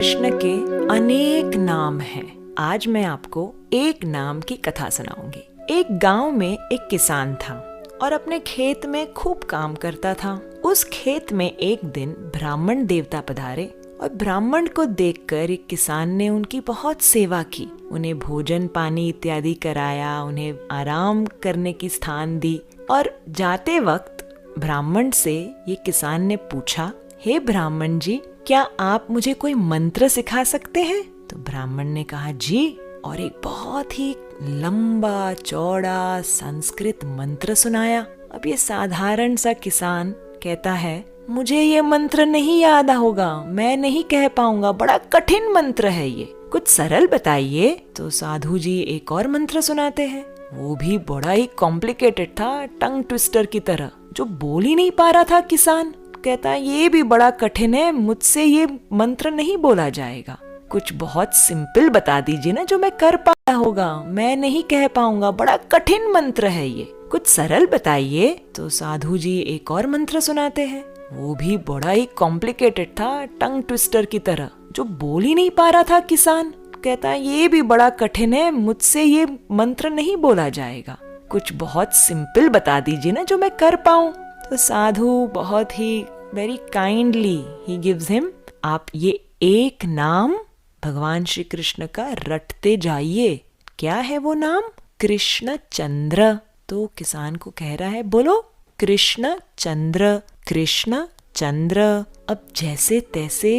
कृष्ण के अनेक नाम हैं। आज मैं आपको एक नाम की कथा सुनाऊंगी। एक गांव में एक किसान था और अपने खेत में खूब काम करता था। उस खेत में एक दिन ब्राह्मण देवता पधारे और ब्राह्मण को देखकर एक किसान ने उनकी बहुत सेवा की। उन्हें भोजन पानी इत्यादि कराया, उन्हें आराम करने की स्थान दी और जाते वक्त ब्राह्मण से ये किसान ने पूछा, हे ब्राह्मण जी, क्या आप मुझे कोई मंत्र सिखा सकते हैं? तो ब्राह्मण ने कहा, जी, और एक बहुत ही लंबा चौड़ा संस्कृत मंत्र सुनाया। अब ये साधारण सा किसान कहता है, मुझे ये मंत्र नहीं याद होगा, मैं नहीं कह पाऊंगा, बड़ा कठिन मंत्र है ये, कुछ सरल बताइए। तो साधु जी एक और मंत्र सुनाते हैं, वो भी बड़ा ही कॉम्प्लिकेटेड था, टंग ट्विस्टर की तरह, जो बोल ही नहीं पा रहा था किसान। कहता है, ये भी बड़ा कठिन है, मुझसे ये मंत्र नहीं बोला जाएगा, कुछ बहुत सिंपल बता दीजिए ना जो मैं कर पाया होगा, मैं नहीं कह पाऊंगा, बड़ा कठिन मंत्र है ये, कुछ सरल बताइए। तो साधु जी एक और मंत्र सुनाते हैं, वो भी बड़ा ही कॉम्प्लिकेटेड था, टंग ट्विस्टर की तरह, जो बोल ही नहीं पा रहा था किसान। कहता है, ये भी बड़ा कठिन है, मुझसे ये मंत्र नहीं बोला जाएगा, कुछ बहुत सिंपल बता दीजिए ना जो मैं कर पाऊं। तो साधु बहुत ही very kindly he gives him, आप ये एक नाम भगवान श्री कृष्ण का रटते जाइए। क्या है वो नाम? कृष्ण चंद्र। तो किसान को कह रहा है, बोलो कृष्ण चंद्र, कृष्ण चंद्र। अब जैसे तैसे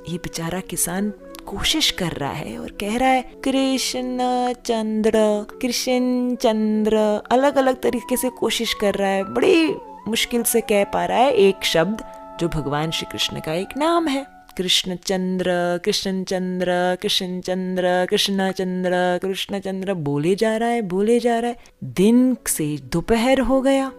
ये बेचारा किसान कोशिश कर रहा है और कह रहा है, कृष्ण चंद्र, कृष्ण चंद्र, अलग अलग तरीके से कोशिश कर रहा है, बड़ी मुश्किल से कह पा रहा है एक शब्द जो भगवान श्री कृष्ण का एक नाम है। कृष्ण चंद्र, कृष्ण चंद्र, कृष्ण चंद्र, कृष्ण चंद्र, कृष्ण चंद्र बोले जा रहा है, बोले जा रहा है। दिन से दोपहर हो गया,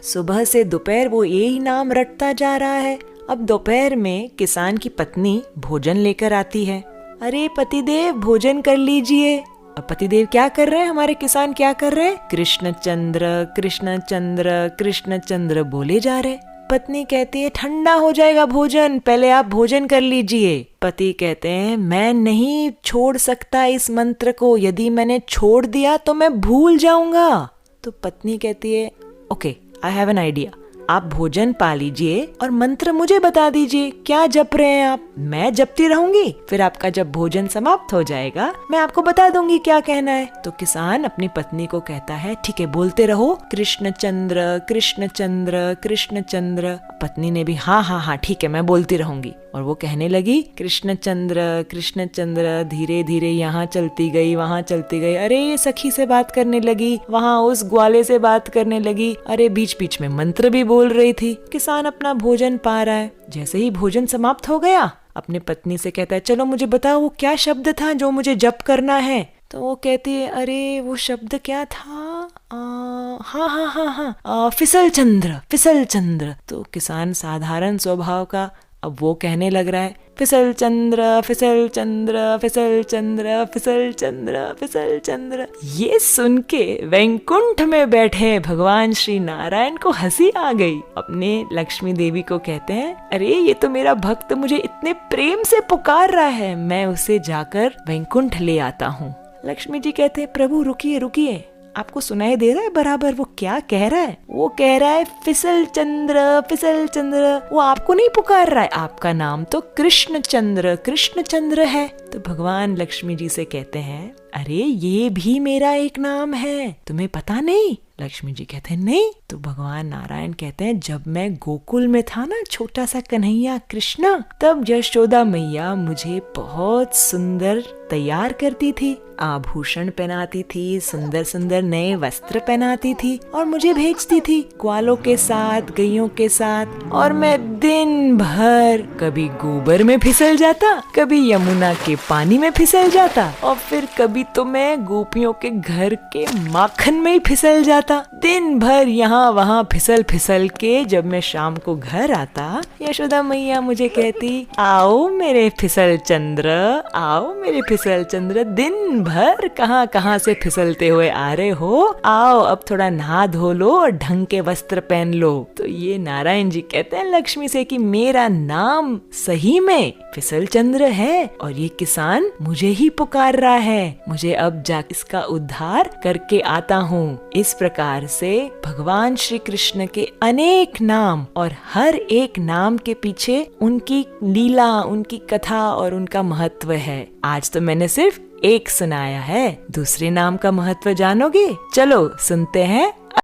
सुबह से दोपहर वो यही नाम रटता जा रहा है। अब दोपहर में किसान की पत्नी भोजन लेकर आती है। अरे पतिदेव, भोजन कर लीजिए। अब पतिदेव क्या कर रहे हैं, हमारे किसान क्या कर रहे हैं? कृष्ण चंद्र, कृष्ण चंद्र, कृष्ण चंद्र बोले जा रहे। पत्नी कहती है, ठंडा हो जाएगा भोजन, पहले आप भोजन कर लीजिए। पति कहते हैं, मैं नहीं छोड़ सकता इस मंत्र को, यदि मैंने छोड़ दिया तो मैं भूल जाऊंगा। तो पत्नी कहती है, okay, I have an idea, आप भोजन पा लीजिए और मंत्र मुझे बता दीजिए, क्या जप रहे हैं आप? मैं जपती रहूंगी, फिर आपका जब भोजन समाप्त हो जाएगा मैं आपको बता दूंगी क्या कहना है। तो किसान अपनी पत्नी को कहता है, ठीक है, बोलते रहो, कृष्ण चंद्र, कृष्ण चंद्र, कृष्ण चंद्र। पत्नी ने भी हाँ हाँ हाँ ठीक है, मैं बोलती रहूंगी। और वो कहने लगी, कृष्ण चंद्र, कृष्ण चंद्र। धीरे धीरे यहाँ चलती गई, वहाँ चलती गई, अरे सखी से बात करने लगी, वहाँ उस ग्वाले से बात करने लगी, अरे बीच बीच में मंत्र भी बोल रही थी। किसान अपना भोजन पा रहा है। जैसे ही भोजन समाप्त हो गया, अपने पत्नी से कहता है, चलो मुझे बताओ वो क्या शब्द था जो मुझे जप करना है। तो वो कहती है, अरे वो शब्द क्या था? हाँ हाँ हाँ हाँ, फिसल चंद्र, फिसल चंद्र। तो किसान साधारण स्वभाव का, अब वो कहने लग रहा है, फिसल चंद्र, फिसल चंद्र, फिसल चंद्र, फिसल चंद्र, फिसल चंद्र। ये सुन के वैकुंठ में बैठे भगवान श्री नारायण को हंसी आ गई। अपने लक्ष्मी देवी को कहते हैं, अरे ये तो मेरा भक्त मुझे इतने प्रेम से पुकार रहा है, मैं उसे जाकर वैकुंठ ले आता हूँ। लक्ष्मी जी कहते हैं, प्रभु रुकिए रुकिए, आपको सुनाई दे रहा है बराबर वो क्या कह रहा है? वो कह रहा है, फिसल चंद्र, फिसल चंद्र। वो आपको नहीं पुकार रहा है, आपका नाम तो कृष्ण चंद्र, कृष्ण चंद्र है। तो भगवान लक्ष्मी जी से कहते हैं, अरे ये भी मेरा एक नाम है, तुम्हें पता नहीं? लक्ष्मी जी कहते हैं, नहीं। तो भगवान नारायण कहते हैं, जब मैं गोकुल में था ना, छोटा सा कन्हैया कृष्णा, तब यशोदा मैया मुझे बहुत सुंदर तैयार करती थी, आभूषण पहनाती थी, सुंदर सुंदर नए वस्त्र पहनाती थी और मुझे भेजती थी ग्वालों के साथ, गैयों के साथ। और मैं दिन भर कभी गोबर में फिसल जाता, कभी यमुना के पानी में फिसल जाता और फिर कभी तो मैं गोपियों के घर के माखन में ही फिसल जाता। दिन भर यहाँ वहाँ फिसल फिसल के जब मैं शाम को घर आता, यशोदा मैया मुझे कहती, आओ मेरे फिसल चंद्र, आओ मेरे फिसल चंद्र, दिन भर कहाँ कहाँ से फिसलते हुए आ रहे हो, आओ अब थोड़ा नहा धो लो और ढंग के वस्त्र पहन लो। तो ये नारायण जी कहते हैं लक्ष्मी से कि मेरा नाम सही में फिसल चंद्र है और ये किसान मुझे ही पुकार रहा है, मुझे अब जा इसका उद्धार करके आता हूँ। इस प्रकार से भगवान श्री कृष्ण के अनेक नाम और हर एक नाम के पीछे उनकी लीला, उनकी कथा और उनका महत्व है। आज तो मैंने सिर्फ एक सुनाया है, दूसरे नाम का महत्व जानोगे? चलो सुनते हैं